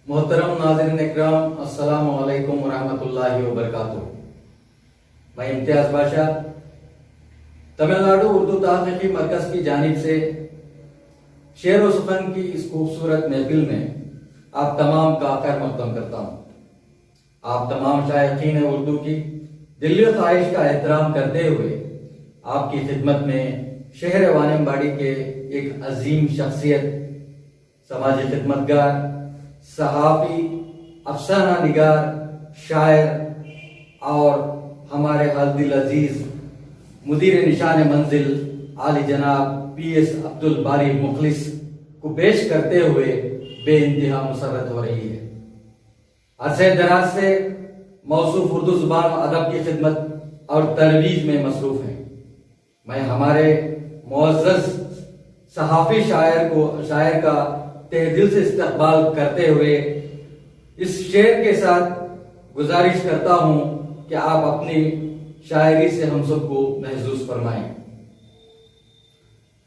محترم ناظرین اکرام، السلام علیکم ورحمۃ اللہ وبرکاتہ۔ میں امتیاز بادشاہ تمل ناڈو اردو تحقیقی مرکز کی جانب سے شعر و سخن کی اس خوبصورت محفل میں آپ تمام کا خیر مقدم کرتا ہوں۔ آپ تمام شائقین اردو کی دلی خواہش کا احترام کرتے ہوئے آپ کی خدمت میں شہر وانم باڑی کے ایک عظیم شخصیت، سماجی خدمتگار، صحافی، افسانہ نگار، شاعر اور ہمارے دل عزیز مدیر نشان منزل عالی جناب پی ایس عبد الباری مخلص کو پیش کرتے ہوئے بے انتہا مسرت ہو رہی ہے۔ عرصہ دراز سے موصوف اردو زبان و ادب کی خدمت اور ترویج میں مصروف ہیں۔ میں ہمارے معزز صحافی شاعر کا تہ دل سے استقبال کرتے ہوئے اس شعر کے ساتھ گزارش کرتا ہوں کہ آپ اپنی شاعری سے ہم سب کو محظوظ فرمائیں۔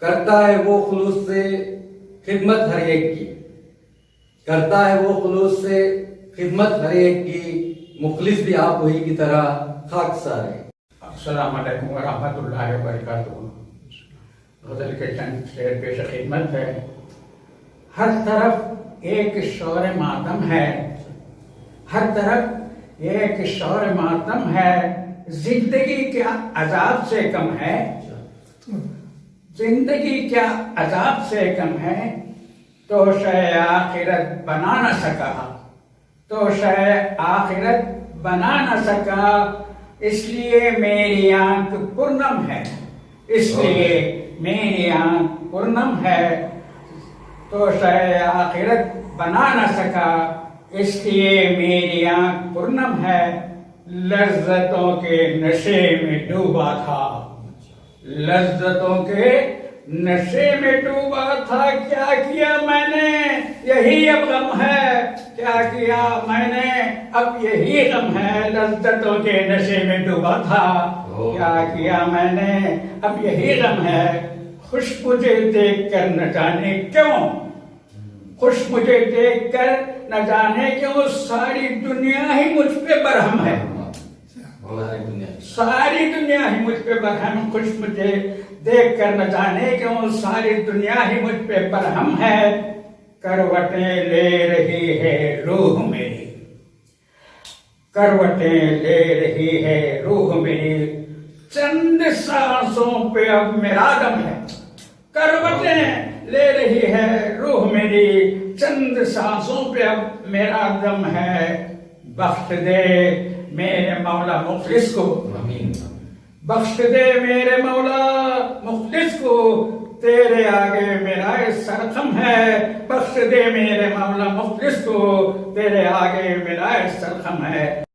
کرتا ہے وہ خلوص سے خدمت ہر ایک کی، کرتا ہے وہ خلوص سے خدمت ہر ایک کی، مخلص بھی آپ وہی کی طرح خاکسار ہے۔ السلام علیکم ورحمۃ اللہ وبرکاتہ۔ غزل کے چند شعر پیش خدمت ہے۔ ہر طرف ایک شور ماتم ہے، ہر طرف ایک شور ماتم ہے، زندگی کیا عذاب سے کم ہے، زندگی کیا عذاب سے کم ہے، تو شے آخرت بنا نہ سکا، تو شے آخرت بنا نہ سکا، اس لیے میری آنکھ پرنم ہے، اس لیے میری آنکھ پرنم ہے، تو شے آخرت بنا نہ سکا، اس لیے میری آنکھ پرنم ہے، لذتوں کے نشے میں ڈوبا تھا، لذتوں کے نشے میں ڈوبا تھا، کیا کیا میں نے یہی اب غم ہے، کیا کیا میں نے اب یہی غم ہے، لذتوں کے نشے میں ڈوبا تھا، کیا کیا میں نے اب یہی غم ہے، خوش مجھے دیکھ کر نہ جانے کیوں، خوش مجھے دیکھ کر نہ جانے کیوں، ساری دنیا ہی مجھ پہ برہم ہے، ساری دنیا ہی مجھ پہ برہم، خوش مجھے دیکھ کر نہ جانے کیوں، ساری دنیا ہی مجھ پہ برہم ہے، کروٹیں لے رہی ہے روح میری، کروٹیں لے رہی ہے روح میری، چند سانسوں پہ اب میرا دم ہے، کروٹیں لے رہی ہے روح میری، چند سانسوں پہ اب میرا دم ہے، بخش دے میرے مولا مخلص کو، بخش دے میرے مولا مخلص کو، تیرے آگے میرا سرخم ہے، بخش دے میرے مولا مخلص کو، تیرے آگے میرا سرخم ہے۔